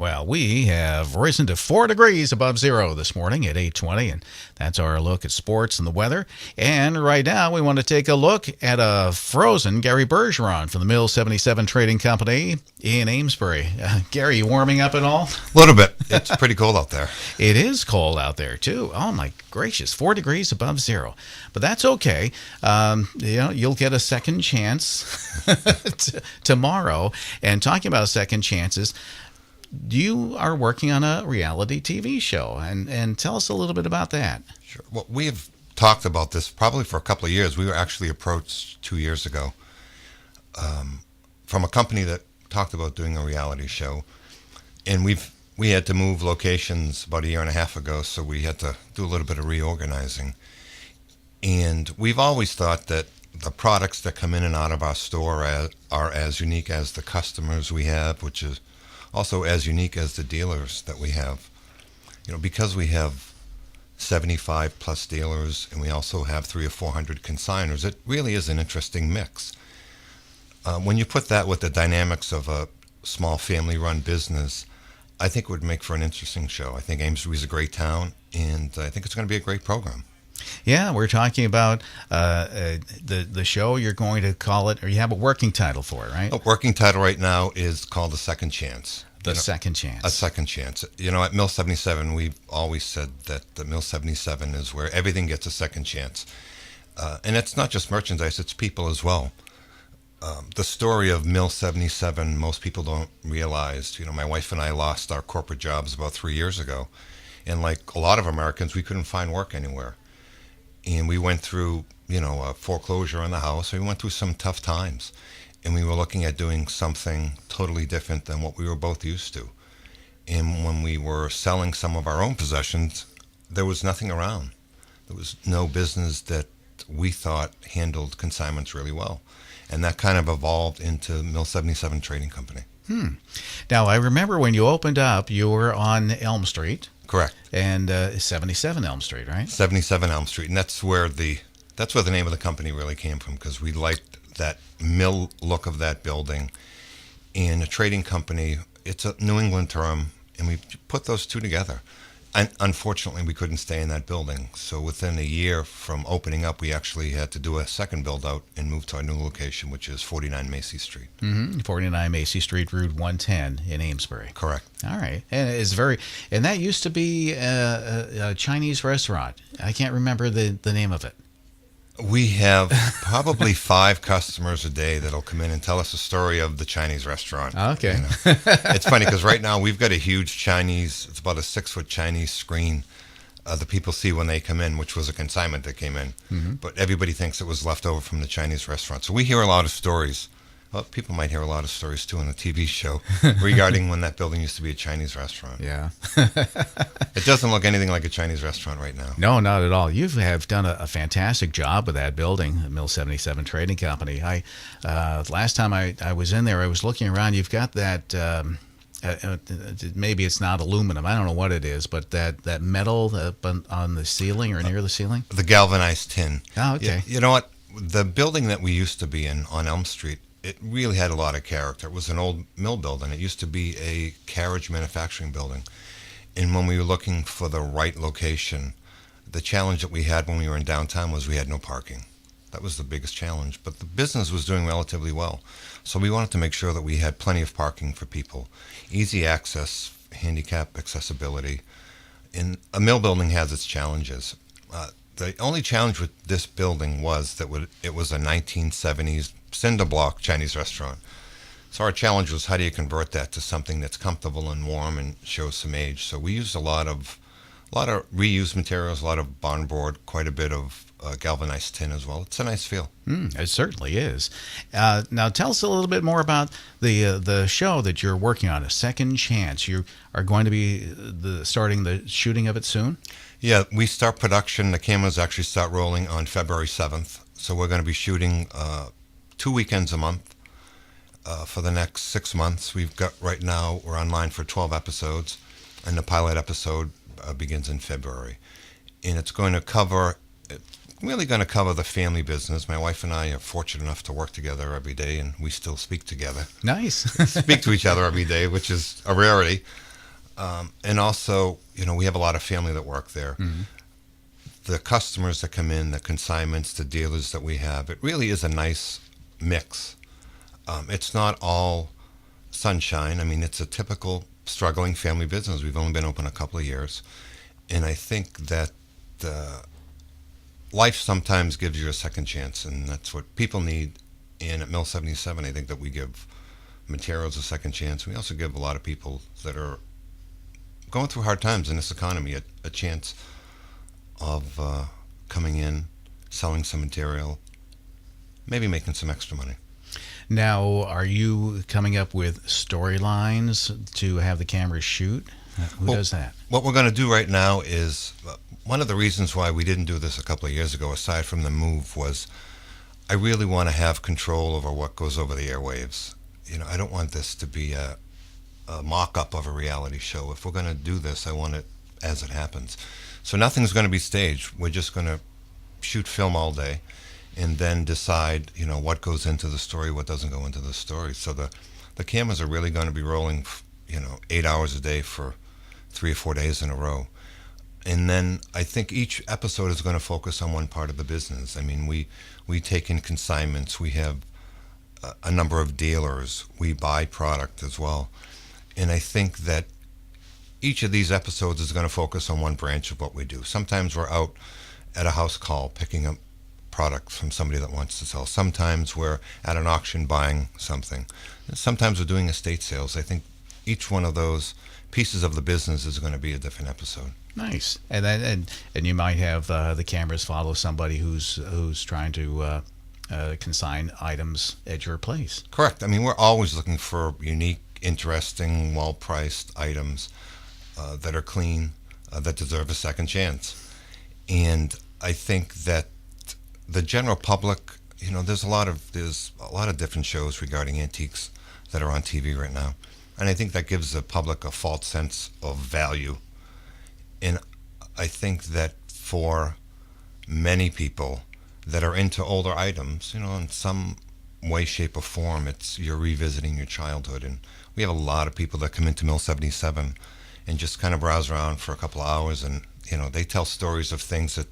Well, we have risen to 4 degrees above zero this morning at 8:20, and that's our look at sports and the weather. And right now, we want to take a look at a frozen Gary Bergeron from the Mill 77 Trading Company in Amesbury. Gary, you warming up at all? A little bit. It's pretty cold out there. It is cold out there, too. Oh, my gracious, 4 degrees above zero. But that's okay. You'll get a second chance tomorrow. And talking about second chances, you are working on a reality TV show, and tell us a little bit about that. Sure. Well, we have talked about this probably for a couple of years. We were actually approached 2 years ago from a company that talked about doing a reality show, and we had to move locations about a year and a half ago, so we had to do a little bit of reorganizing. And we've always thought that the products that come in and out of our store are as unique as the customers we have, which is also as unique as the dealers that we have. Because we have 75 plus dealers and we also have 300 or 400 consigners, it really is an interesting mix. When you put that with the dynamics of a small family-run business, I think it would make for an interesting show. I think Amesbury is a great town, and I think it's going to be a great program. Yeah, we're talking about the show. You're going to call it, or you have a working title for it, right? A working title right now is called The Second Chance. Second Chance. A second chance. At Mill 77, we've always said that the Mill 77 is where everything gets a second chance. And it's not just merchandise, it's people as well. The story of Mill 77, most people don't realize. My wife and I lost our corporate jobs about 3 years ago. And like a lot of Americans, we couldn't find work anywhere. And we went through, a foreclosure on the house. We went through some tough times. And we were looking at doing something totally different than what we were both used to. And when we were selling some of our own possessions, there was nothing around. There was no business that we thought handled consignments really well. And that kind of evolved into Mill 77 Trading Company. Now, I remember when you opened up, you were on Elm Street. Correct. And 77 Elm Street, right? 77 Elm Street. And that's where the name of the company really came from, because we liked that mill look of that building. And a trading company, it's a New England term, and we put those two together. And unfortunately, we couldn't stay in that building. So within a year from opening up, we actually had to do a second build out and move to our new location, which is 49 Macy Street. 49 Macy Street, Route 110 in Amesbury. Correct. All right. And that used to be a Chinese restaurant. I can't remember the name of it. We have probably 5 customers a day that'll come in and tell us a story of the Chinese restaurant. Okay. It's funny because right now we've got a huge Chinese, it's about a 6-foot Chinese screen that people see when they come in, which was a consignment that came in. Mm-hmm. But everybody thinks it was left over from the Chinese restaurant. So we hear a lot of stories. Well, people might hear a lot of stories too on the TV show regarding when that building used to be a Chinese restaurant. Yeah. It doesn't look anything like a Chinese restaurant right now. No, not at all. You have done a fantastic job with that building, the Mill 77 Trading Company. Last time I was in there, I was looking around. You've got that, maybe it's not aluminum, I don't know what it is, but that metal on the ceiling or near the ceiling? The galvanized tin. Oh, okay. You know what? The building that we used to be in on Elm Street, it really had a lot of character. It was an old mill building. It used to be a carriage manufacturing building. And when we were looking for the right location, the challenge that we had when we were in downtown was we had no parking. That was the biggest challenge. But the business was doing relatively well. So we wanted to make sure that we had plenty of parking for people. Easy access, handicap accessibility. And a mill building has its challenges. The only challenge with this building was that it was a 1970s cinder block Chinese restaurant. So our challenge was, how do you convert that to something that's comfortable and warm and shows some age? So we used a lot of reused materials, a lot of barn board, quite a bit of galvanized tin as well. It's a nice feel. It certainly is. Now tell us a little bit more about the show that you're working on, A Second Chance. You are going to be starting the shooting of it soon? Yeah, we start production. The cameras actually start rolling on February 7th. So we're going to be shooting 2 weekends a month for the next 6 months. Right now, we're online for 12 episodes, and the pilot episode begins in February. And it's really going to cover the family business. My wife and I are fortunate enough to work together every day, and we still speak together. Nice. Speak to each other every day, which is a rarity. And also, we have a lot of family that work there. The customers that come in, the consignments, the dealers that we have, it really is a nice mix. It's not all sunshine. I mean, it's a typical struggling family business. We've only been open a couple of years. And I think that life sometimes gives you a second chance, and that's what people need. And at Mill 77, I think that we give materials a second chance. We also give a lot of people that are going through hard times in this economy a chance of coming in, selling some material, maybe making some extra money. Now, are you coming up with storylines to have the cameras shoot? Who does that? What we're going to do right now is, one of the reasons why we didn't do this a couple of years ago, aside from the move, was I really want to have control over what goes over the airwaves. I don't want this to be a mock-up of a reality show. If we're going to do this, I want it as it happens. So nothing's going to be staged. We're just going to shoot film all day and then decide, what goes into the story, what doesn't go into the story. So the cameras are really going to be rolling, 8 hours a day for 3 or 4 days in a row. And then I think each episode is going to focus on one part of the business. I mean, we take in consignments. We have a number of dealers. We buy product as well. And I think that each of these episodes is going to focus on one branch of what we do. Sometimes we're out at a house call picking up products from somebody that wants to sell. Sometimes we're at an auction buying something. And sometimes we're doing estate sales. I think each one of those pieces of the business is going to be a different episode. Nice. And then and you might have the cameras follow somebody who's trying to consign items at your place. Correct. I mean, we're always looking for unique, interesting, well-priced items that are clean, that deserve a second chance. And I think that the general public, there's a lot of different shows regarding antiques that are on TV right now. And I think that gives the public a false sense of value. And I think that for many people that are into older items, in some way, shape, or form, you're revisiting your childhood. And we have a lot of people that come into Mill 77 and just kind of browse around for a couple of hours, and they tell stories of things that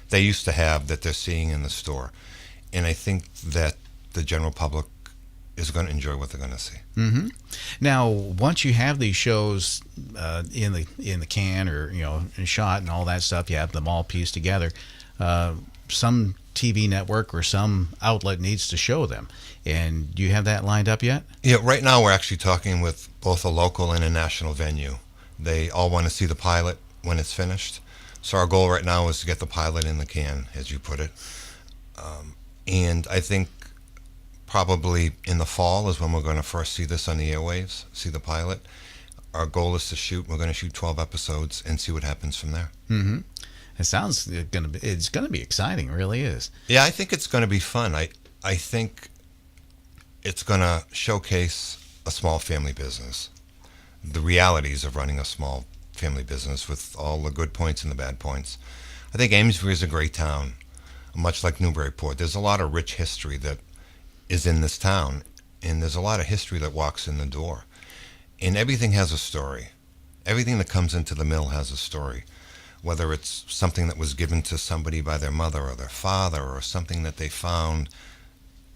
they used to have that they're seeing in the store. And I think that the general public is going to enjoy what they're going to see. Mm-hmm. Now, once you have these shows in the can or shot and all that stuff, you have them all pieced together. Some TV network or some outlet needs to show them. And do you have that lined up yet? Yeah, right now we're actually talking with both a local and a national venue. They all want to see the pilot when it's finished. So our goal right now is to get the pilot in the can, as you put it. And I think probably in the fall is when we're going to first see this on the airwaves, see the pilot. Our goal is we're going to shoot 12 episodes and see what happens from there. Mm-hmm. It sounds it's going to be exciting. It really is. Yeah, I think it's going to be fun. I think it's going to showcase a small family business, the realities of running a small family business with all the good points and the bad points. I think Amesbury is a great town, much like Newburyport. There's a lot of rich history that is in this town, and there's a lot of history that walks in the door. And everything has a story. Everything that comes into the mill has a story, whether it's something that was given to somebody by their mother or their father, or something that they found,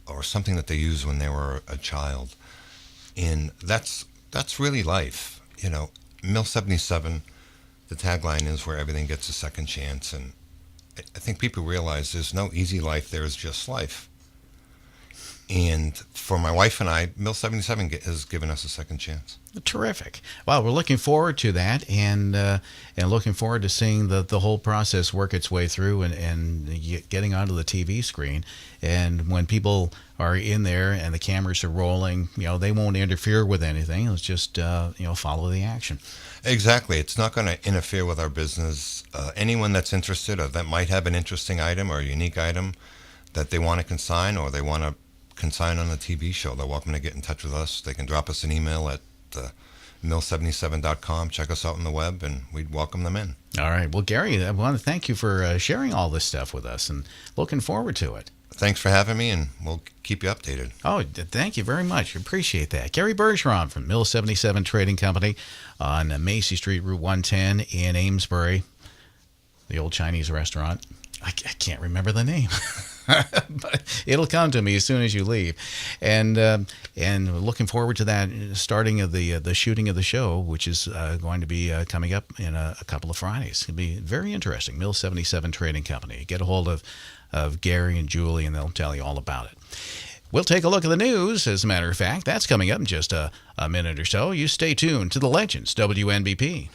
or something that they used when they were a child. And that's really life. Mill 77, the tagline is where everything gets a second chance. And I think people realize there's no easy life, there's just life. And for my wife and I, Mill 77 has given us a second chance. Terrific. Well, we're looking forward to that, and looking forward to seeing the whole process work its way through and getting onto the TV screen. And when people are in there and the cameras are rolling, they won't interfere with anything. Let's just follow the action. Exactly. It's not going to interfere with our business. Anyone that's interested or that might have an interesting item or a unique item that they want to consign or they want to consign on a TV show, they're welcome to get in touch with us. They can drop us an email at mill77.com. Check us out on the web, and we'd welcome them in. All right. Well, Gary, I want to thank you for sharing all this stuff with us, and looking forward to it. Thanks for having me, and we'll keep you updated. Oh, thank you very much. Appreciate that. Gary Bergeron from Mill 77 Trading Company on Macy Street, Route 110 in Amesbury, the old Chinese restaurant. I can't remember the name, but it'll come to me as soon as you leave. And looking forward to that starting of the shooting of the show, which is going to be coming up in a couple of Fridays. It'll be very interesting. Mill 77 Trading Company. Get a hold of Gary and Julie, and they'll tell you all about it. We'll take a look at the news, as a matter of fact. That's coming up in just a minute or so. You stay tuned to the Legends, WNBP.